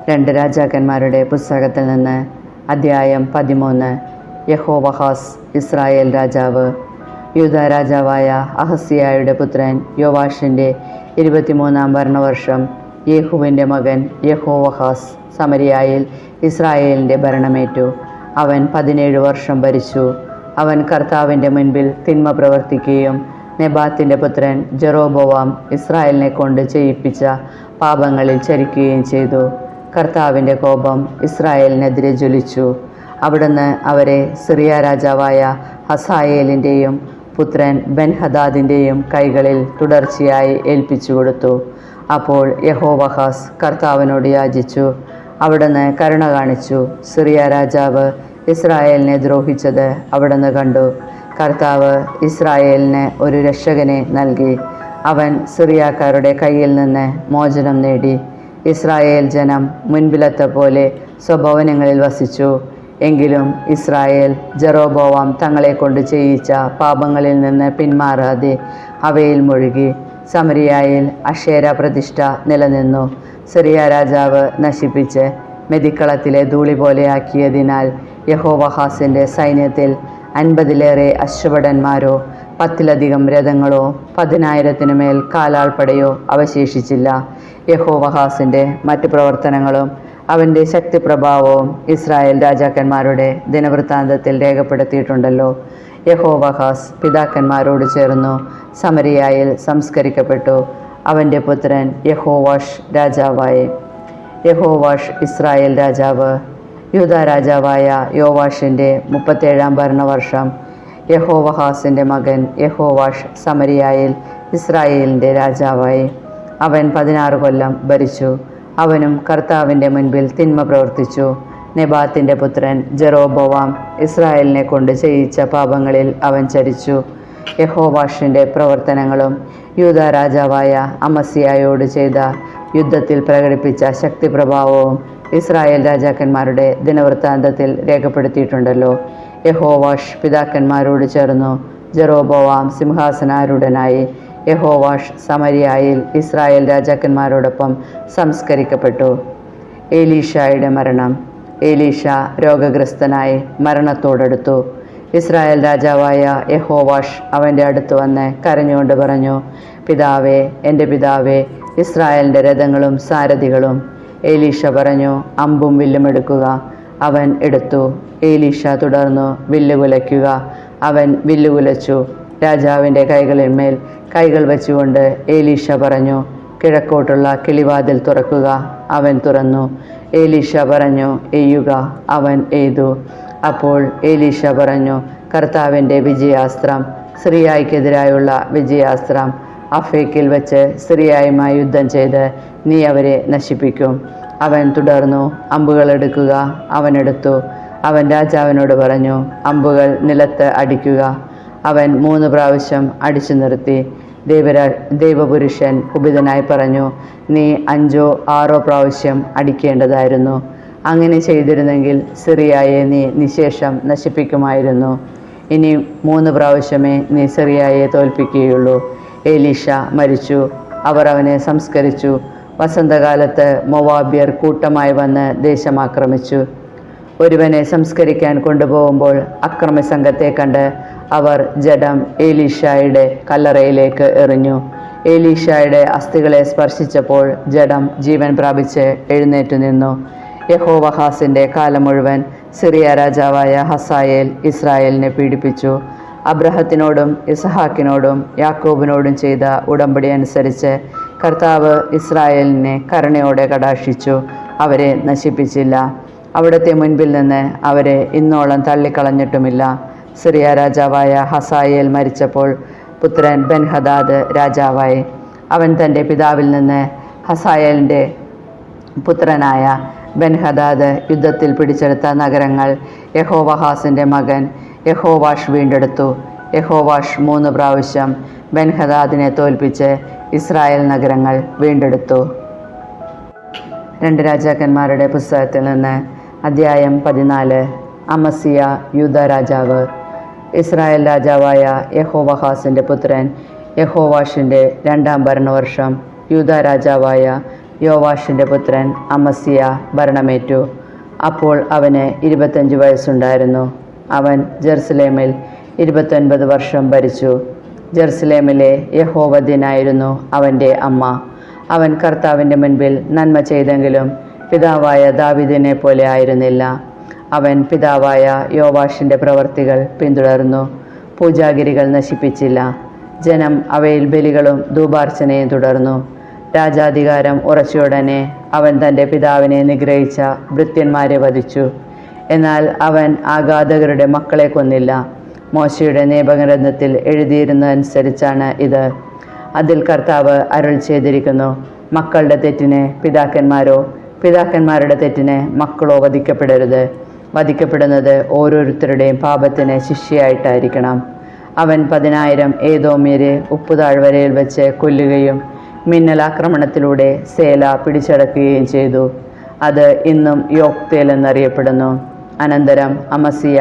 രണ്ട് രാജാക്കന്മാരുടെ പുസ്തകത്തിൽ നിന്ന് അദ്ധ്യായം 13. യഹോവഹാസ് ഇസ്രായേൽ രാജാവ്. യൂദാ രാജാവായ അഹസ്യായുടെ പുത്രൻ യോവാഷിൻ്റെ 23-ാം ഭരണവർഷം യേഹൂവിൻ്റെ മകൻ യഹോവഹാസ് സമരിയായിൽ ഇസ്രായേലിൻ്റെ ഭരണമേറ്റു. അവൻ 17 വർഷം ഭരിച്ചു. അവൻ കർത്താവിൻ്റെ മുൻപിൽ തിന്മ പ്രവർത്തിക്കുകയും നെബാത്തിൻ്റെ പുത്രൻ ജെറോബോവാം ഇസ്രായേലിനെ കൊണ്ട് ചെയ്യിപ്പിച്ച പാപങ്ങളിൽ ചരിക്കുകയും ചെയ്തു. കർത്താവിൻ്റെ കോപം ഇസ്രായേലിനെതിരെ ജ്വലിച്ചു. അവിടുന്ന് അവരെ സിറിയ രാജാവായ ഹസായേലിൻ്റെയും പുത്രൻ ബെൻഹദാദിൻ്റെയും കൈകളിൽ തുടർച്ചയായി ഏൽപ്പിച്ചു കൊടുത്തു. അപ്പോൾ യഹോവഹാസ് കർത്താവിനോട് യാചിച്ചു. അവിടുന്ന് കരുണ കാണിച്ചു. സിറിയ രാജാവ് ഇസ്രായേലിനെ ദ്രോഹിച്ചത് അവിടുന്ന് കണ്ടു. കർത്താവ് ഇസ്രായേലിന് ഒരു രക്ഷകനെ നൽകി. അവൻ സിറിയാക്കാരുടെ കയ്യിൽ നിന്ന് മോചനം നേടി. ഇസ്രായേൽ ജനം മുൻപിലത്തെ പോലെ സ്വഭവനങ്ങളിൽ വസിച്ചു. എങ്കിലും ഇസ്രായേൽ ജെറോബോവാം തങ്ങളെ കൊണ്ട് ചെയ്യിച്ച പാപങ്ങളിൽ നിന്ന് പിന്മാറാതെ അവയിൽ മുഴുകി. സമരിയായിൽ അശേര പ്രതിഷ്ഠ നിലനിന്നു. സിറിയ രാജാവ് നശിപ്പിച്ച് മെതിക്കളത്തിലെ ധൂളി പോലെയാക്കിയതിനാൽ യഹോവഹാസിൻ്റെ സൈന്യത്തിൽ 50-ലേറെ അശ്വഭടന്മാരോ 10-ലധികം രഥങ്ങളോ 10,000-ത്തിനു മേൽ കാലാൾപ്പടയോ അവശേഷിച്ചില്ല. യഹോവഹാസിൻ്റെ മറ്റ് പ്രവർത്തനങ്ങളും അവൻ്റെ ശക്തിപ്രഭാവവും ഇസ്രായേൽ രാജാക്കന്മാരുടെ ദിനവൃത്താന്തത്തിൽ രേഖപ്പെടുത്തിയിട്ടുണ്ടല്ലോ. യഹോവഹാസ് പിതാക്കന്മാരോട് ചേർന്നു സമരിയായിൽ സംസ്കരിക്കപ്പെട്ടു. അവൻ്റെ പുത്രൻ യഹോവാഷ് രാജാവായി. യഹോവാഷ് ഇസ്രായേൽ രാജാവ്. യൂദാ രാജാവായ യോവാഷിൻ്റെ 37-ാം ഭരണവർഷം യഹോവഹാസിൻ്റെ മകൻ യഹോവാഷ് സമരിയായിൽ ഇസ്രായേലിൻ്റെ രാജാവായി. അവൻ 16 കൊല്ലം ഭരിച്ചു. അവനും കർത്താവിൻ്റെ മുൻപിൽ തിന്മ പ്രവർത്തിച്ചു. നെബാത്തിൻ്റെ പുത്രൻ ജെറോബോവാം ഇസ്രായേലിനെ കൊണ്ട് ചെയ്യിച്ച പാപങ്ങളിൽ അവൻ ചരിച്ചു. യഹോവാഷിൻ്റെ പ്രവർത്തനങ്ങളും യൂദാ രാജാവായ അമസ്യായോട് ചെയ്ത യുദ്ധത്തിൽ പ്രകടിപ്പിച്ച ശക്തിപ്രഭാവവും ഇസ്രായേൽ രാജാക്കന്മാരുടെ ദിനവൃത്താന്തത്തിൽ രേഖപ്പെടുത്തിയിട്ടുണ്ടല്ലോ. യഹോവാഷ് പിതാക്കന്മാരോട് ചേർന്നു ജെറോബോവാം സിംഹാസനാരൂഢനായി. യഹോവാഷ് സമരിയായിൽ ഇസ്രായേൽ രാജാക്കന്മാരോടൊപ്പം സംസ്കരിക്കപ്പെട്ടു. ഏലീഷായുടെ മരണം. ഏലീഷ രോഗഗ്രസ്തനായി മരണത്തോടടുത്തു. ഇസ്രായേൽ രാജാവായ യഹോവാഷ് അവൻ്റെ അടുത്ത് വന്ന് കരഞ്ഞുകൊണ്ട് പറഞ്ഞു, പിതാവേ, എൻ്റെ പിതാവേ, ഇസ്രായേലിൻ്റെ രഥങ്ങളും സാരഥികളും. ഏലീഷ പറഞ്ഞു, അമ്പും വില്ലും എടുക്കുക. അവൻ എടുത്തു. ഏലീഷ തുടർന്നു, വില്ലുകുലയ്ക്കുക. അവൻ വില്ലുകുലച്ചു. രാജാവിൻ്റെ കൈകളിന്മേൽ കൈകൾ വെച്ചുകൊണ്ട് ഏലീഷ പറഞ്ഞു, കിഴക്കോട്ടുള്ള കിളിവാതിൽ തുറക്കുക. അവൻ തുറന്നു. ഏലീഷ പറഞ്ഞു, എയ്യുക. അവൻ എയ്തു. അപ്പോൾ ഏലീഷ പറഞ്ഞു, കർത്താവിൻ്റെ വിജയാസ്ത്രം, സിറിയായ്ക്കെതിരായുള്ള വിജയാസ്ത്രം. അഫേക്കിൽ വെച്ച് സിറിയായുമായി യുദ്ധം ചെയ്ത് നീ അവരെ നശിപ്പിക്കും. അവൻ തുടർന്നു, അമ്പുകൾ എടുക്കുക. അവൻ എടുത്തു. അവൻ രാജാവിനോട് പറഞ്ഞു, അമ്പുകൾ നിലത്ത് അടിക്കുക. അവൻ 3 പ്രാവശ്യം അടിച്ചു നിർത്തി. ദൈവപുരുഷൻ കുപിതനായി പറഞ്ഞു, നീ 5ഓ 6ഓ പ്രാവശ്യം അടിക്കേണ്ടതായിരുന്നു. അങ്ങനെ ചെയ്തിരുന്നെങ്കിൽ സിറിയായെ നീ നിശേഷം നശിപ്പിക്കുമായിരുന്നു. ഇനി 3 പ്രാവശ്യമേ നീ സിറിയായെ തോൽപ്പിക്കുകയുള്ളൂ. ഏലീഷ മരിച്ചു. അവർ അവനെ സംസ്കരിച്ചു. വസന്തകാലത്ത് മൊവാബ്യർ കൂട്ടമായി വന്ന് ദേശം ആക്രമിച്ചു. ഒരുവനെ സംസ്കരിക്കാൻ കൊണ്ടുപോകുമ്പോൾ അക്രമി സംഘത്തെ കണ്ട് അവർ ജഡം ഏലീഷായുടെ കല്ലറയിലേക്ക് എറിഞ്ഞു. ഏലീഷായുടെ അസ്ഥികളെ സ്പർശിച്ചപ്പോൾ ജഡം ജീവൻ പ്രാപിച്ച് എഴുന്നേറ്റു നിന്നു. യഹോവഹാസിൻ്റെ കാലം മുഴുവൻ സിറിയ രാജാവായ ഹസായേൽ ഇസ്രായേലിനെ പീഡിപ്പിച്ചു. അബ്രഹത്തിനോടും ഇസഹാക്കിനോടും യാക്കോബിനോടും ചെയ്ത ഉടമ്പടി അനുസരിച്ച് കർത്താവ് ഇസ്രായേലിനെ കരുണയോടെ കടാക്ഷിച്ചു. അവരെ നശിപ്പിച്ചില്ല. അവിടുത്തെ മുൻപിൽ നിന്ന് അവരെ ഇന്നോളം തള്ളിക്കളഞ്ഞിട്ടുമില്ല. സിറിയ രാജാവായ ഹസായേൽ മരിച്ചപ്പോൾ പുത്രൻ ബെൻഹദാദ് രാജാവായി. അവൻ തൻ്റെ പിതാവിൽ നിന്ന് ഹസായേലിൻ്റെ പുത്രനായ ബെൻഹദാദ് യുദ്ധത്തിൽ പിടിച്ചെടുത്ത നഗരങ്ങൾ യഹോവഹാസിൻ്റെ മകൻ യഹോവാഷ് വീണ്ടെടുത്തു. യഹോവാഷ് 3 പ്രാവശ്യം ബെൻഹദാദിനെ തോൽപ്പിച്ച് ഇസ്രായേൽ നഗരങ്ങൾ വീണ്ടെടുത്തു. 2 രാജാക്കന്മാരുടെ പുസ്തകത്തിൽ നിന്ന് അദ്ധ്യായം 14. അമസ്യ യൂദാ രാജാവ്. ഇസ്രായേൽ രാജാവായ യഹോവഹാസിൻ്റെ പുത്രൻ യഹോവാഷിൻ്റെ 2-ാം ഭരണവർഷം യൂദാ രാജാവായ യോവാഷിൻ്റെ പുത്രൻ അമസ്യ ഭരണമേറ്റു. അപ്പോൾ അവന് 25 വയസ്സുണ്ടായിരുന്നു. അവൻ ജെറുസലേമിൽ 29 വർഷം ഭരിച്ചു. ജെറുസലേമിലെ യഹോവദ്യനായിരുന്നു അവൻ്റെ അമ്മ. അവൻ കർത്താവിൻ്റെ മുൻപിൽ നന്മ ചെയ്തെങ്കിലും പിതാവായ ദാവീദിനെ പോലെ ആയിരുന്നില്ല. അവൻ പിതാവായ യോവാഷിൻ്റെ പ്രവർത്തികൾ പിന്തുടർന്നു. പൂജാഗിരികൾ നശിപ്പിച്ചില്ല. ജനം അവയിൽ ബലികളും ധൂപാർച്ചനയും തുടർന്നു. രാജാധികാരം ഉറച്ചയുടനെ അവൻ തൻ്റെ പിതാവിനെ നിഗ്രഹിച്ച ഭൃത്യന്മാരെ വധിച്ചു. എന്നാൽ അവൻ ആഘാതകരുടെ മക്കളെ കൊന്നില്ല. മോശയുടെ നിയമഗ്രന്ഥത്തിൽ എഴുതിയിരുന്നതനുസരിച്ചാണ് ഇത്. അതിൽ കർത്താവ് അരുൾ ചെയ്തിരിക്കുന്നു, മക്കളുടെ തെറ്റിന് പിതാക്കന്മാരോ പിതാക്കന്മാരുടെ തെറ്റിന് മക്കളോ വധിക്കപ്പെടരുത്. വധിക്കപ്പെടുന്നത് ഓരോരുത്തരുടെയും പാപത്തിന് ശിക്ഷയായിട്ടായിരിക്കണം. അവൻ 10,000 ഏദോമ്യരെ ഉപ്പുതാഴ്വരയിൽ വെച്ച് കൊല്ലുകയും മിന്നലാക്രമണത്തിലൂടെ സേല പിടിച്ചടക്കുകയും ചെയ്തു. അത് ഇന്നും യോക്തേൽ എന്നറിയപ്പെടുന്നു. അനന്തരം അമസ്യ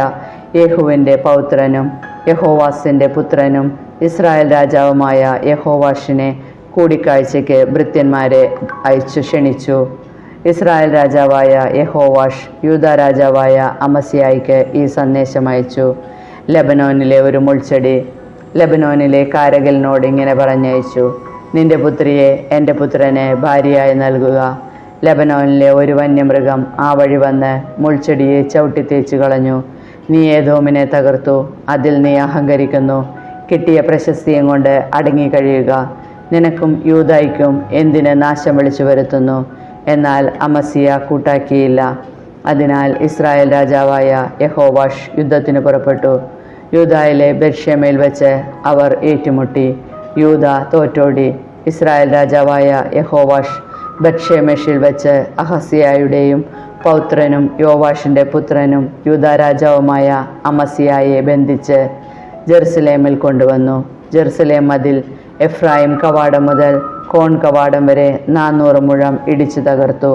യേഹുവിൻ്റെ പൗത്രനും യഹോവാസിൻ്റെ പുത്രനും ഇസ്രായേൽ രാജാവുമായ യഹോവാഷിനെ കൂടിക്കാഴ്ചയ്ക്ക് ഭൃത്യന്മാരെ അയച്ചു ക്ഷണിച്ചു. ഇസ്രായേൽ രാജാവായ യഹോവാഷ് യൂദാ രാജാവായ അമസ്യായിക്ക് ഈ സന്ദേശം അയച്ചു. ലെബനോനിലെ ഒരു മുൾച്ചെടി ലെബനോനിലെ കാരകലിനോട് ഇങ്ങനെ പറഞ്ഞയച്ചു, നിന്റെ പുത്രിയെ എൻ്റെ പുത്രന് ഭാര്യയായി നൽകുക. ലെബനോനിലെ ഒരു വന്യമൃഗം ആ വഴി വന്ന് മുൾച്ചെടിയെ ചവിട്ടിത്തേച്ചു കളഞ്ഞു. നീ ഏദോമിനെ തകർത്തു, അതിൽ നീ അഹങ്കരിക്കുന്നു. കിട്ടിയ പ്രശസ്തിയും കൊണ്ട് അടങ്ങിക്കഴിയുക. നിനക്കും യൂദായ്ക്കും എന്തിന് നാശം വിളിച്ചു വരുത്തുന്നു? എന്നാൽ അമസ്യ കൂട്ടാക്കിയില്ല. അതിനാൽ ഇസ്രായേൽ രാജാവായ യഹോവാഷ് യുദ്ധത്തിന് പുറപ്പെട്ടു. യൂദായിലെ ബെർഷേമയിൽ വെച്ച് അവർ ഏറ്റുമുട്ടി. യൂദ തോറ്റോടി. ഇസ്രായേൽ രാജാവായ യഹോവാഷ് ബത്ഷേമെഷിൽ വെച്ച് അഹസ്യായുടെയും പൗത്രനും യോവാഷിൻ്റെ പുത്രനും യൂദാ രാജാവുമായ അമസ്യായെ ബന്ധിച്ച് ജെറുസലേമിൽ കൊണ്ടുവന്നു. ജെറുസലേം മതിൽ എഫ്രായിം കവാടം മുതൽ കോൺ കവാടം വരെ 400 മുഴം ഇടിച്ചു തകർത്തു.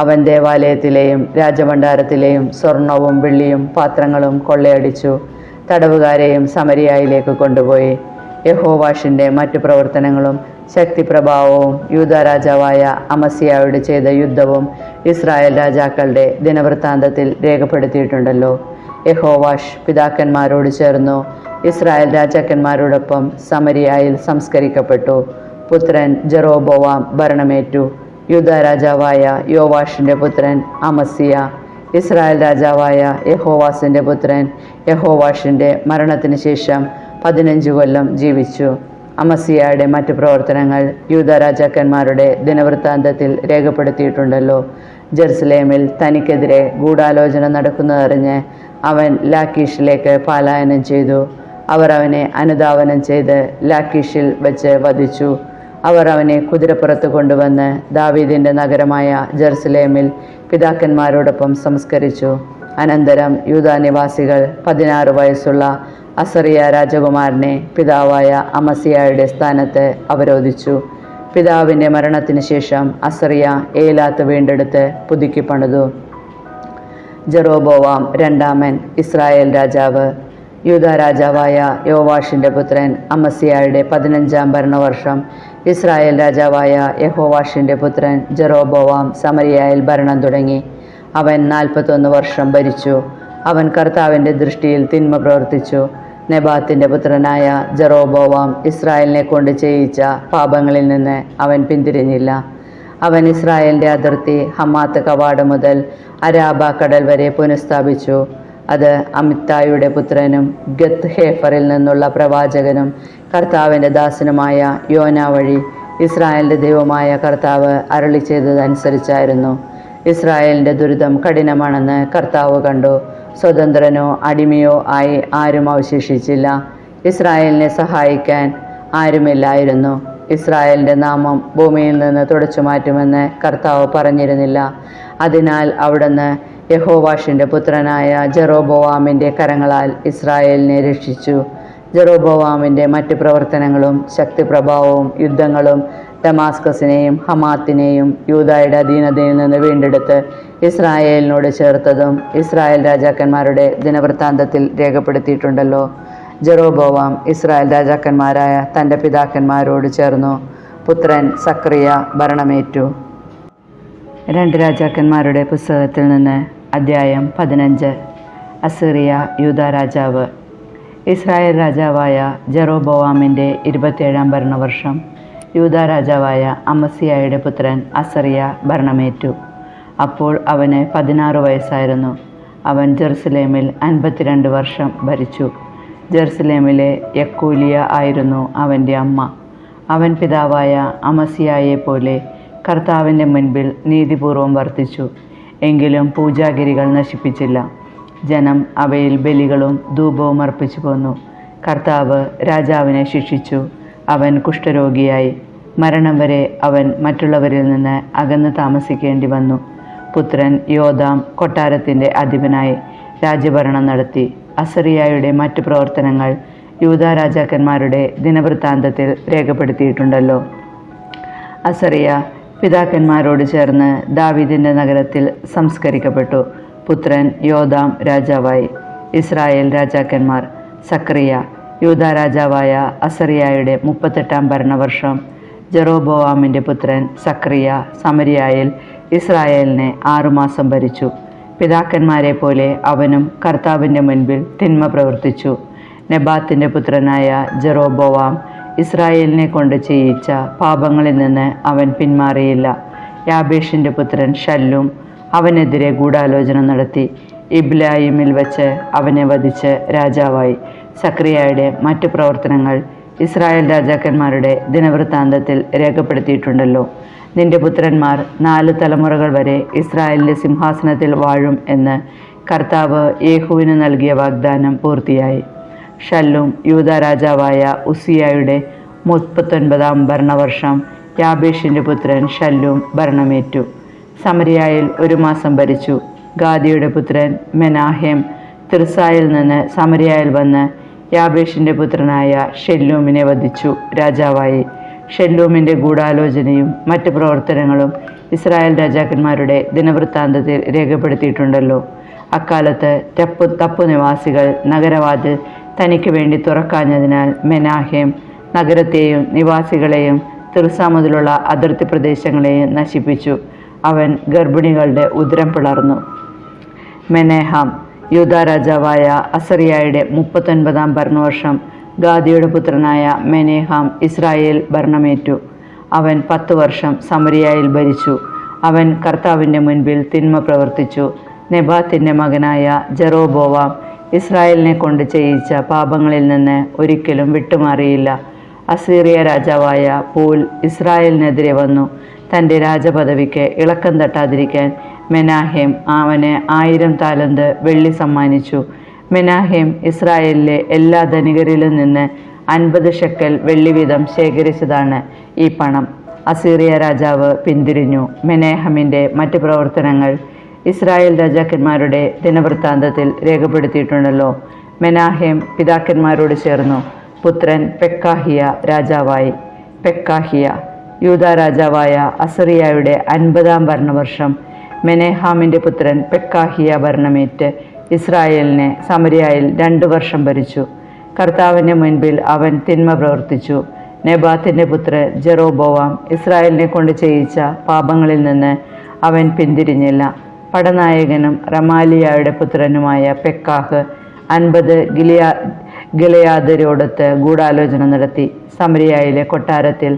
അവൻ ദേവാലയത്തിലെയും രാജഭണ്ഡാരത്തിലെയും സ്വർണവും വെള്ളിയും പാത്രങ്ങളും കൊള്ളയടിച്ചു. തടവുകാരെയും സമരിയായിലേക്ക് കൊണ്ടുപോയി. യഹോവാഷിൻ്റെ മറ്റു പ്രവർത്തനങ്ങളും ശക്തിപ്രഭാവവും യൂദാ രാജാവായ അമസ്യായോട് ചെയ്ത യുദ്ധവും ഇസ്രായേൽ രാജാക്കളുടെ ദിനവൃത്താന്തത്തിൽ രേഖപ്പെടുത്തിയിട്ടുണ്ടല്ലോ. യഹോവാഷ് പിതാക്കന്മാരോട് ചേർന്നു ഇസ്രായേൽ രാജാക്കന്മാരോടൊപ്പം സമരിയായിൽ സംസ്കരിക്കപ്പെട്ടു. പുത്രൻ ജെറോബോവാം ഭരണമേറ്റു. യൂദാ രാജാവായ യോവാഷിൻ്റെ പുത്രൻ അമസ്യ ഇസ്രായേൽ രാജാവായ യഹോവാസിൻ്റെ പുത്രൻ യഹോവാഷിൻ്റെ മരണത്തിന് ശേഷം 15 കൊല്ലം ജീവിച്ചു. അമസ്യയുടെ മറ്റു പ്രവർത്തനങ്ങൾ യൂദാ രാജാക്കന്മാരുടെ ദിനവൃത്താന്തത്തിൽ രേഖപ്പെടുത്തിയിട്ടുണ്ടല്ലോ. ജെറുസലേമിൽ തനിക്കെതിരെ ഗൂഢാലോചന നടക്കുന്നതറിഞ്ഞ് അവൻ ലാക്കീഷിലേക്ക് പലായനം ചെയ്തു. അവർ അവനെ അനുധാവനം ചെയ്ത് ലാക്കീഷിൽ വെച്ച് വധിച്ചു. അവർ അവനെ കുതിരപ്പുറത്ത് കൊണ്ടുവന്ന് ദാവീദിൻ്റെ നഗരമായ ജെറുസലേമിൽ പിതാക്കന്മാരോടൊപ്പം സംസ്കരിച്ചു. അനന്തരം യൂദാ നിവാസികൾ 16 വയസ്സുള്ള അസറിയ രാജകുമാരനെ പിതാവായ അമസ്യായുടെ സ്ഥാനത്ത് അവരോധിച്ചു. പിതാവിൻ്റെ മരണത്തിന് ശേഷം അസറിയ ഏലാത്ത് വീണ്ടെടുത്ത് പുതുക്കി പണിതു. ജെറോബോവാം രണ്ടാമൻ ഇസ്രായേൽ രാജാവ്. യൂദാ രാജാവായ യോവാഷിൻ്റെ പുത്രൻ അമസ്യായുടെ 15-ാം ഭരണവർഷം ഇസ്രായേൽ രാജാവായ യഹോവാഷിൻ്റെ പുത്രൻ ജെറോബോവാം സമരിയായിൽ ഭരണം തുടങ്ങി. അവൻ 41 വർഷം ഭരിച്ചു. അവൻ കർത്താവിൻ്റെ ദൃഷ്ടിയിൽ തിന്മ പ്രവർത്തിച്ചു. നെബാത്തിൻ്റെ പുത്രനായ ജെറോബോവാം ഇസ്രായേലിനെ കൊണ്ട് ചെയ്യിച്ച പാപങ്ങളിൽ നിന്ന് അവൻ പിന്തിരിഞ്ഞില്ല. അവൻ ഇസ്രായേലിൻ്റെ അതിർത്തി ഹമാത്ത് കവാടം മുതൽ അരാബ കടൽ വരെ പുനഃസ്ഥാപിച്ചു. അത് അമിത്തായുടെ പുത്രനും ഗത്ത് ഹേഫറിൽ നിന്നുള്ള പ്രവാചകനും കർത്താവിൻ്റെ ദാസനുമായ യോന വഴി ഇസ്രായേലിൻ്റെ ദൈവമായ കർത്താവ് അരുളി ചെയ്തതനുസരിച്ചായിരുന്നു. ഇസ്രായേലിൻ്റെ ദുരിതം കഠിനമാണെന്ന് കർത്താവ് കണ്ടു. സ്വതന്ത്രനോ അടിമയോ ആയി ആരും അവശേഷിച്ചില്ല. ഇസ്രായേലിനെ സഹായിക്കാൻ ആരുമില്ലായിരുന്നു. ഇസ്രായേലിൻ്റെ നാമം ഭൂമിയിൽ നിന്ന് തുടച്ചു മാറ്റുമെന്ന് കർത്താവ് പറഞ്ഞിരുന്നില്ല. അതിനാൽ അവിടുന്ന് യഹോവാഷിൻ്റെ പുത്രനായ ജെറോബോവാമിൻ്റെ കരങ്ങളാൽ ഇസ്രായേലിനെ രക്ഷിച്ചു. ജെറോബോവാമിൻ്റെ മറ്റ് പ്രവർത്തനങ്ങളും ശക്തിപ്രഭാവവും യുദ്ധങ്ങളും ദമാസ്കസിനെയും ഹമാത്തിനെയും യൂദായുടെ അധീനതയിൽ നിന്ന് വീണ്ടെടുത്ത് ഇസ്രായേലിനോട് ചേർത്തതും ഇസ്രായേൽ രാജാക്കന്മാരുടെ ദിനവൃത്താന്തത്തിൽ രേഖപ്പെടുത്തിയിട്ടുണ്ടല്ലോ. ജെറോബോവാം ഇസ്രായേൽ രാജാക്കന്മാരായ തൻ്റെ പിതാക്കന്മാരോട് ചേർന്നു. പുത്രൻ സക്രിയ ഭരണമേറ്റു. രണ്ട് രാജാക്കന്മാരുടെ പുസ്തകത്തിൽ നിന്ന് അദ്ധ്യായം 15. അസീറിയ യൂദ രാജാവ്. ഇസ്രായേൽ രാജാവായ ജെറോബോവാമിൻ്റെ 27-ാം ഭരണവർഷം യൂദ രാജാവായ അമസ്യായുടെ പുത്രൻ അസറിയ ഭരണമേറ്റു. അപ്പോൾ അവന് 16 വയസ്സായിരുന്നു. അവൻ ജെറുസലേമിൽ 52 വർഷം ഭരിച്ചു. ജെറുസലേമിലെ യക്കൂലിയ ആയിരുന്നു അവൻ്റെ അമ്മ. അവൻ പിതാവായ അമസ്യായെപ്പോലെ കർത്താവിൻ്റെ മുൻപിൽ നീതിപൂർവം വർത്തിച്ചു. എങ്കിലും പൂജാഗിരികൾ നശിപ്പിച്ചില്ല. ജനം അവയിൽ ബലികളും ധൂപവും അർപ്പിച്ചു പോന്നു. കർത്താവ് രാജാവിനെ ശിക്ഷിച്ചു. അവൻ കുഷ്ഠരോഗിയായി. മരണം വരെ അവൻ മറ്റുള്ളവരിൽ നിന്ന് അകന്ന് താമസിക്കേണ്ടി വന്നു. പുത്രൻ യോഥാം കൊട്ടാരത്തിൻ്റെ അധിപനായി രാജ്യഭരണം നടത്തി. അസറിയായുടെ മറ്റു പ്രവർത്തനങ്ങൾ യൂദാ രാജാക്കന്മാരുടെ ദിനവൃത്താന്തത്തിൽ രേഖപ്പെടുത്തിയിട്ടുണ്ടല്ലോ. അസറിയ പിതാക്കന്മാരോട് ചേർന്ന് ദാവീദിൻ്റെ നഗരത്തിൽ സംസ്കരിക്കപ്പെട്ടു. പുത്രൻ യോഥാം രാജാവായി. ഇസ്രായേൽ രാജാക്കന്മാർ. സക്രിയ. യൂദാ രാജാവായ അസറിയായുടെ 38-ാം ഭരണവർഷം ജെറോബോവാമിൻ്റെ പുത്രൻ സക്രിയ സമരിയായിൽ ഇസ്രായേലിനെ 6 മാസം ഭരിച്ചു. പിതാക്കന്മാരെ പോലെ അവനും കർത്താവിൻ്റെ മുൻപിൽ തിന്മ പ്രവർത്തിച്ചു. നെബാത്തിൻ്റെ പുത്രനായ ജെറോബോവാം ഇസ്രായേലിനെ കൊണ്ട് ചെയ്യിച്ച പാപങ്ങളിൽ നിന്ന് അവൻ പിന്മാറിയില്ല. യാബേഷിൻ്റെ പുത്രൻ ശല്ലൂം അവനെതിരെ ഗൂഢാലോചന നടത്തി. ഇബ്ലായിമിൽ വച്ച് അവനെ വധിച്ച് രാജാവായി. സക്രിയയുടെ മറ്റു പ്രവർത്തനങ്ങൾ ഇസ്രായേൽ രാജാക്കന്മാരുടെ ദിനവൃത്താന്തത്തിൽ രേഖപ്പെടുത്തിയിട്ടുണ്ടല്ലോ. നിന്റെ പുത്രന്മാർ 4 തലമുറകൾ വരെ ഇസ്രായേലിൻ്റെ സിംഹാസനത്തിൽ വാഴും എന്ന് കർത്താവ് യേഹൂവിന് നൽകിയ വാഗ്ദാനം പൂർത്തിയായി. ശല്ലൂം യൂദാ രാജാവായ ഉസിയായുടെ 39-ാം ഭരണവർഷം യാബേഷിൻ്റെ പുത്രൻ ശല്ലൂം ഭരണമേറ്റു. സമരിയായിൽ 1 മാസം ഭരിച്ചു. ഗാദിയുടെ പുത്രൻ മെനാഹേം തിർസായിൽ നിന്ന് സമരിയായിൽ വന്ന് യാബേഷിൻ്റെ പുത്രനായ ഷെല്ലൂമിനെ വധിച്ചു രാജാവായി. ഷെല്ലൂമിൻ്റെ ഗൂഢാലോചനയും മറ്റ് പ്രവർത്തനങ്ങളും ഇസ്രായേൽ രാജാക്കന്മാരുടെ ദിനവൃത്താന്തത്തിൽ രേഖപ്പെടുത്തിയിട്ടുണ്ടല്ലോ. അക്കാലത്ത് തപ്പു നിവാസികൾ നഗരവാതിൽ തനിക്ക് വേണ്ടി തുറക്കാഞ്ഞതിനാൽ മെനാഹേം നഗരത്തെയും നിവാസികളെയും തിർസ മുതലുള്ള അതിർത്തി പ്രദേശങ്ങളെയും നശിപ്പിച്ചു. അവൻ ഗർഭിണികളുടെ ഉദരം പിളർന്നു. മെനേഹാം. യൂദാ രാജാവായ അസറിയായുടെ 39-ാം ഭരണവർഷം ഗാദിയുടെ പുത്രനായ മെനേഹാം ഇസ്രായേൽ ഭരണമേറ്റു. അവൻ 10 വർഷം സമരിയായിൽ ഭരിച്ചു. അവൻ കർത്താവിൻ്റെ മുൻപിൽ തിന്മ പ്രവർത്തിച്ചു. നെബാത്തിൻ്റെ മകനായ ജെറോബോവാം ഇസ്രായേലിനെ കൊണ്ട് ചെയ്യിച്ച പാപങ്ങളിൽ നിന്ന് ഒരിക്കലും വിട്ടുമാറിയില്ല. അസീറിയ രാജാവായ പൂൽ ഇസ്രായേലിനെതിരെ വന്നു. തൻ്റെ രാജപദവിക്ക് ഇളക്കം തട്ടാതിരിക്കാൻ മെനാഹേം അവന് 1000 താലന്ത് വെള്ളി സമ്മാനിച്ചു. മെനാഹേം ഇസ്രായേലിലെ എല്ലാ ധനികരിലും നിന്ന് 50 ഷെക്കൽ വെള്ളി വീതം ശേഖരിച്ചതാണ് ഈ പണം. അസീറിയ രാജാവ് പിന്തിരിഞ്ഞു. മെനേഹമിൻ്റെ മറ്റ് പ്രവർത്തനങ്ങൾ ഇസ്രായേൽ രാജാക്കന്മാരുടെ ദിനവൃത്താന്തത്തിൽ രേഖപ്പെടുത്തിയിട്ടുണ്ടല്ലോ. മെനാഹേം പിതാക്കന്മാരോട് ചേർന്നു. പുത്രൻ പെക്കാഹിയ രാജാവായി. പെക്കാഹിയ. യൂദാ രാജാവായ അസറിയായുടെ 50-ാം ഭരണവർഷം മെനേഹാമിൻ്റെ പുത്രൻ പെക്കാഹിയ ഭരണമേറ്റ് ഇസ്രായേലിനെ സമരിയായിൽ 2 വർഷം ഭരിച്ചു. കർത്താവിൻ്റെ മുൻപിൽ അവൻ തിന്മ പ്രവർത്തിച്ചു. നെബാത്തിൻ്റെ പുത്രൻ ജെറോബോവാം ഇസ്രായേലിനെ കൊണ്ട് ചെയ്യിച്ച പാപങ്ങളിൽ നിന്ന് അവൻ പിന്തിരിഞ്ഞില്ല. പടനായകനും റമാലിയായുടെ പുത്രനുമായ പെക്കാഹ് 50 ഗിലെയാദരോടൊത്ത് ഗൂഢാലോചന നടത്തി. സമരിയായിലെ കൊട്ടാരത്തിൽ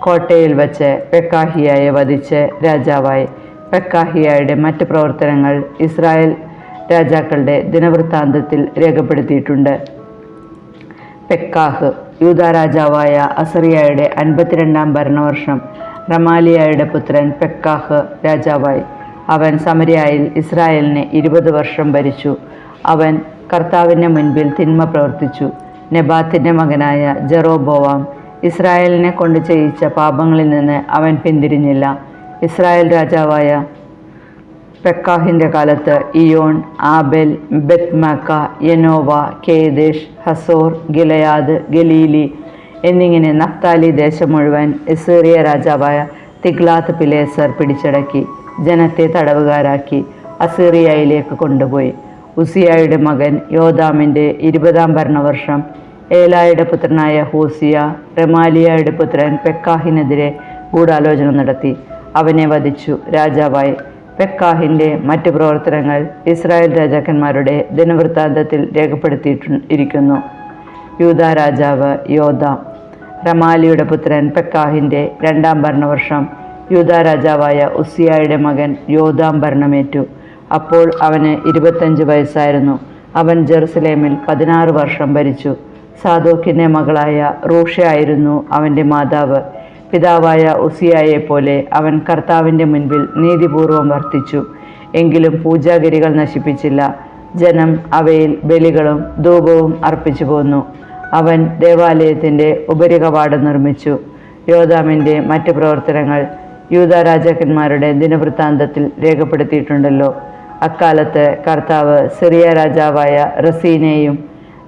കോട്ടയിൽ വച്ച് പെക്കാഹിയയെ വധിച്ച് രാജാവായി. പെക്കാഹിയയുടെ മറ്റ് പ്രവർത്തനങ്ങൾ ഇസ്രായേൽ രാജാക്കളുടെ ദിനവൃത്താന്തത്തിൽ രേഖപ്പെടുത്തിയിട്ടുണ്ട്. പെക്കാഹ്. യൂദാ രാജാവായ അസറിയായുടെ 52-ാം ഭരണവർഷം റമാലിയായുടെ പുത്രൻ പെക്കാഹ് രാജാവായി. അവൻ സമരിയായിൽ ഇസ്രായേലിനെ 20 വർഷം ഭരിച്ചു. അവൻ കർത്താവിൻ്റെ മുൻപിൽ തിന്മ പ്രവർത്തിച്ചു. നെബാത്തിൻ്റെ മകനായ ജെറോബോവാം ഇസ്രായേലിനെ കൊണ്ട് ചെയ്യിച്ച പാപങ്ങളിൽ നിന്ന് അവൻ പിന്തിരിഞ്ഞില്ല. ഇസ്രായേൽ രാജാവായ പെക്കാഹിൻ്റെ കാലത്ത് Ijon, Abel, Beth Maacah, Janoah, Kedesh, Hazor, Gilead, Galilee എന്നിങ്ങനെ നഫ്താലി ദേശം മുഴുവൻ അസീറിയ രാജാവായ തിഗ്ലാത്ത് പിലേസർ പിടിച്ചടക്കി. ജനത്തെ തടവുകാരാക്കി അസീറിയയിലേക്ക് കൊണ്ടുപോയി. ഉസിയായുടെ മകൻ യോഥാമിൻ്റെ 20-ാം ഭരണവർഷം ഏലായുടെ പുത്രനായ ഹോസിയ റമാലിയായുടെ പുത്രൻ പെക്കാഹിനെതിരെ ഗൂഢാലോചന നടത്തി. അവനെ വധിച്ചു രാജാവായി. പെക്കാഹിൻ്റെ മറ്റു പ്രവർത്തനങ്ങൾ ഇസ്രായേൽ രാജാക്കന്മാരുടെ ദിനവൃത്താന്തത്തിൽ രേഖപ്പെടുത്തിയിരിക്കുന്നു. യൂദാ രാജാവ് യോഥാം. റമാലിയുടെ പുത്രൻ പെക്കാഹിൻ്റെ 2-ാം ഭരണവർഷം യൂദാ രാജാവായ ഉസ്സിയായുടെ മകൻ യോഥാം ഭരണമേറ്റു. അപ്പോൾ അവന് 25 വയസ്സായിരുന്നു. അവൻ ജെറുസലേമിൽ 16 വർഷം ഭരിച്ചു. സാദോക്കിൻ്റെ മകളായ റൂഷയായിരുന്നു അവൻ്റെ മാതാവ്. പിതാവായ ഉസ്സിയായെപ്പോലെ അവൻ കർത്താവിൻ്റെ മുൻപിൽ നീതിപൂർവം വർത്തിച്ചു. എങ്കിലും പൂജാഗിരികൾ നശിപ്പിച്ചില്ല. ജനം അവയിൽ ബലികളും ധൂപവും അർപ്പിച്ചു പോന്നു. അവൻ ദേവാലയത്തിൻ്റെ ഉപരികവാടം നിർമ്മിച്ചു. യോഥാമിൻ്റെ മറ്റ് പ്രവർത്തനങ്ങൾ യൂദാ രാജാക്കന്മാരുടെ ദിനവൃത്താന്തത്തിൽ രേഖപ്പെടുത്തിയിട്ടുണ്ടല്ലോ. അക്കാലത്ത് കർത്താവ് സിറിയ രാജാവായ റസീനെയും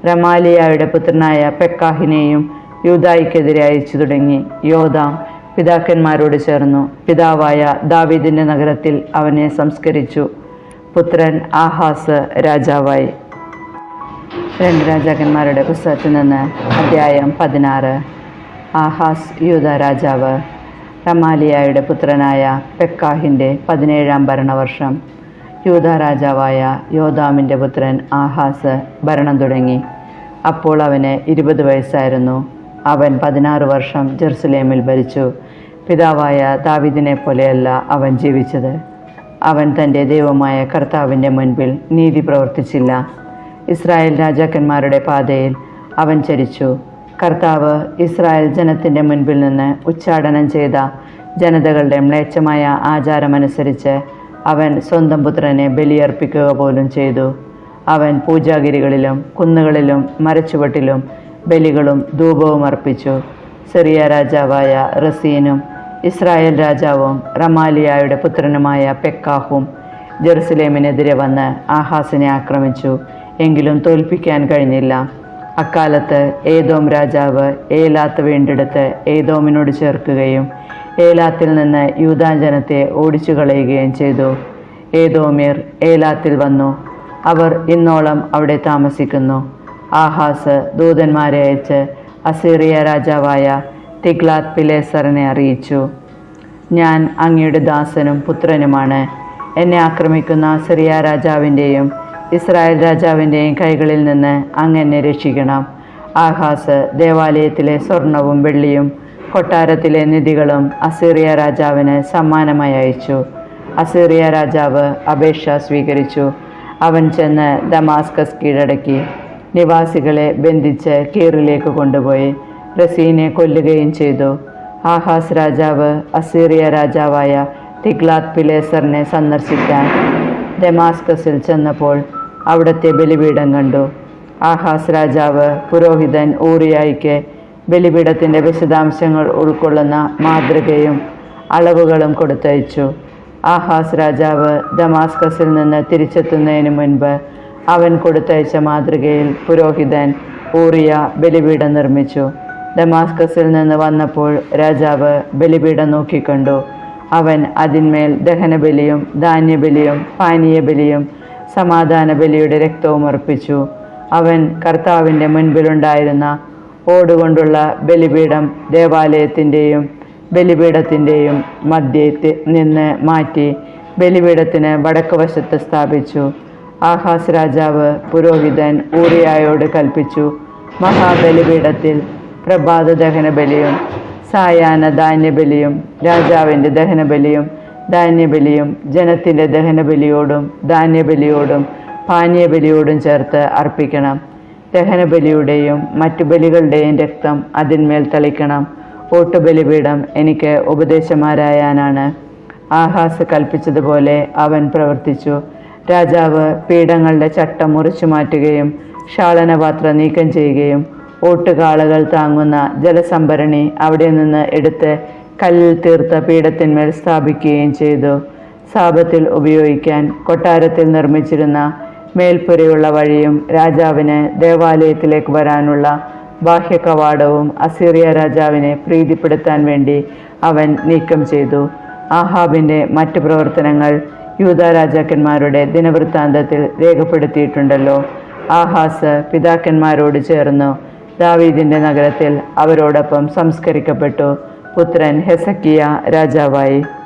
റമാലിയായുടെ പുത്രനായ പെക്കാഹിനെയും യൂദായ്ക്കെതിരെ അയച്ചു തുടങ്ങി. യോഥാം പിതാക്കന്മാരോട് ചേർന്നു. പിതാവായ ദാവീദിൻ്റെ നഗരത്തിൽ അവനെ സംസ്കരിച്ചു. പുത്രൻ ആഹാസ് രാജാവായി. 2 രാജാക്കന്മാരുടെ പുസ്തകത്തിൽ നിന്ന് അധ്യായം 16. ആഹാസ് യൂദാ രാജാവ്. റമാലിയായുടെ പുത്രനായ പെക്കാഹിൻ്റെ 17-ാം ഭരണവർഷം യൂദാ രാജാവായ യോഥാമിൻ്റെ പുത്രൻ ആഹാസ് ഭരണം തുടങ്ങി. അപ്പോൾ അവന് 20 വയസ്സായിരുന്നു. അവൻ 16 വർഷം ജെറുസലേമിൽ ഭരിച്ചു. പിതാവായ ദാവീദിനെ പോലെയല്ല അവൻ ജീവിച്ചത്. അവൻ തൻ്റെ ദൈവമായ കർത്താവിൻ്റെ മുൻപിൽ നീതി പ്രവർത്തിച്ചില്ല. ഇസ്രായേൽ രാജാക്കന്മാരുടെ പാതയിൽ അവൻ ചരിച്ചു. കർത്താവ് ഇസ്രായേൽ ജനത്തിൻ്റെ മുൻപിൽ നിന്ന് ഉച്ചാടനം ചെയ്ത ജനതകളുടെ മ്ലേച്ഛമായ ആചാരമനുസരിച്ച് അവൻ സ്വന്തം പുത്രനെ ബലിയർപ്പിക്കുക പോലും ചെയ്തു. അവൻ പൂജാഗിരികളിലും കുന്നുകളിലും മരച്ചുവട്ടിലും ബലികളും ധൂപവും അർപ്പിച്ചു. സിറിയ രാജാവായ റസീനും ഇസ്രായേൽ രാജാവും റമാലിയായുടെ പുത്രനുമായ പെക്കാഹും ജെറുസലേമിനെതിരെ വന്ന് ആഹാസിനെ ആക്രമിച്ചു. എങ്കിലും തോൽപ്പിക്കാൻ കഴിഞ്ഞില്ല. അക്കാലത്ത് ഏദോം രാജാവ് ഏലാത്ത് വീണ്ടെടുത്ത് ഏദോമിനോട് ചേർക്കുകയും ഏലാത്തിൽ നിന്ന് യൂദാ ജനത്തെ ഓടിച്ചു കളയുകയും ചെയ്തു. ഏദോമ്യർ ഏലാത്തിൽ വന്നു. അവർ ഇന്നോളം അവിടെ താമസിക്കുന്നു. ആഹാസ് ദൂതന്മാരെ അയച്ച് അസീറിയ രാജാവായ തിഗ്ലാത്ത് പിലേസറിനെ അറിയിച്ചു, ഞാൻ അങ്ങയുടെ ദാസനും പുത്രനുമാണ്. എന്നെ ആക്രമിക്കുന്ന സിറിയ രാജാവിൻ്റെയും ഇസ്രായേൽ രാജാവിൻ്റെയും കൈകളിൽ നിന്ന് അങ്ങ് എന്നെ രക്ഷിക്കണം. ആഹാസ് ദേവാലയത്തിലെ സ്വർണവും വെള്ളിയും കൊട്ടാരത്തിലെ നിധികളും അസീറിയ രാജാവിന് സമ്മാനമായി അയച്ചു. അസീറിയ രാജാവ് അപേക്ഷ സ്വീകരിച്ചു. അവൻ ചെന്ന് ദമാസ്കസ് കീഴടക്കി. നിവാസികളെ ബന്ധിച്ച് കീറിലേക്ക് കൊണ്ടുപോയി റസീനെ കൊല്ലുകയും ചെയ്തു. ആഹാസ് രാജാവ് അസീറിയ രാജാവായ തിഗ്ലാത്ത് പിലേസറിനെ സന്ദർശിക്കാൻ ദമാസ്കസിൽ ചെന്നപ്പോൾ അവിടുത്തെ ബലിപീഠം കണ്ടു. ആഹാസ് രാജാവ് പുരോഹിതൻ ഊറിയായിക്ക് ബലിപീഠത്തിൻ്റെ വിശദാംശങ്ങൾ ഉൾക്കൊള്ളുന്ന മാതൃകയും അളവുകളും കൊടുത്തയച്ചു. ആഹാസ് രാജാവ് ദമാസ്കസിൽ നിന്ന് തിരിച്ചെത്തുന്നതിന് മുൻപ് അവൻ കൊടുത്തയച്ച മാതൃകയിൽ പുരോഹിതൻ ഊറിയ ബലിപീഠം നിർമ്മിച്ചു. ദമാസ്കസിൽ നിന്ന് വന്നപ്പോൾ രാജാവ് ബലിപീഠം നോക്കിക്കണ്ടു. അവൻ അതിന്മേൽ ദഹനബലിയും ധാന്യബലിയും പാനീയബലിയും സമാധാന ബലിയുടെ രക്തവും അർപ്പിച്ചു. അവൻ കർത്താവിൻ്റെ മുൻപിലുണ്ടായിരുന്ന ഓടുകൊണ്ടുള്ള ബലിപീഠം ദേവാലയത്തിൻ്റെയും ബലിപീഠത്തിൻ്റെയും മധ്യത്തിൽ നിന്ന് മാറ്റി ബലിപീഠത്തിന് വടക്ക് വശത്ത് സ്ഥാപിച്ചു. ആഹാസ് രാജാവ് പുരോഹിതൻ ഊറിയായോട് കൽപ്പിച്ചു, മഹാബലിപീഠത്തിൽ പ്രഭാത ദഹനബലിയും സായാഹ്ന ധാന്യബലിയും രാജാവിൻ്റെ ദഹനബലിയും ധാന്യബലിയും ജനത്തിൻ്റെ ദഹനബലിയോടും ധാന്യബലിയോടും പാനീയബലിയോടും ചേർത്ത് അർപ്പിക്കണം. ദഹനബലിയുടെയും മറ്റു ബലികളുടെയും രക്തം അതിന്മേൽ തളിക്കണം. ഓട്ടുബലിപീഠം എനിക്ക് ഉപദേശമാരായാനാണ്. ആഹാസ് കൽപ്പിച്ചതുപോലെ അവൻ പ്രവർത്തിച്ചു. രാജാവ് പീഠങ്ങളുടെ ചട്ടം മുറിച്ചു മാറ്റുകയും ക്ഷാളനപാത്രം നീക്കം ചെയ്യുകയും ഓട്ടുകാളകൾ താങ്ങുന്ന ജലസംഭരണി അവിടെ നിന്ന് എടുത്ത് കല്ലിൽ തീർത്ത പീഠത്തിന്മേൽ സ്ഥാപിക്കുകയും ചെയ്തു. സാപത്തിൽ ഉപയോഗിക്കാൻ കൊട്ടാരത്തിൽ നിർമ്മിച്ചിരുന്ന മേൽപ്പുരയുള്ള വഴിയും രാജാവിന് ദേവാലയത്തിലേക്ക് വരാനുള്ള ബാഹ്യ കവാടവും അസീറിയ രാജാവിനെ പ്രീതിപ്പെടുത്താൻ വേണ്ടി അവൻ നീക്കം ചെയ്തു. ആഹാബിൻ്റെ മറ്റ് പ്രവർത്തനങ്ങൾ യൂദാ രാജാക്കന്മാരുടെ ദിനവൃത്താന്തത്തിൽ രേഖപ്പെടുത്തിയിട്ടുണ്ടല്ലോ. ആഹാസ് പിതാക്കന്മാരോട് ചേർന്നു ദാവീദിൻ്റെ നഗരത്തിൽ അവരോടൊപ്പം സംസ്കരിക്കപ്പെട്ടു. പുത്രൻ ഹെസക്കിയ രാജാവായി.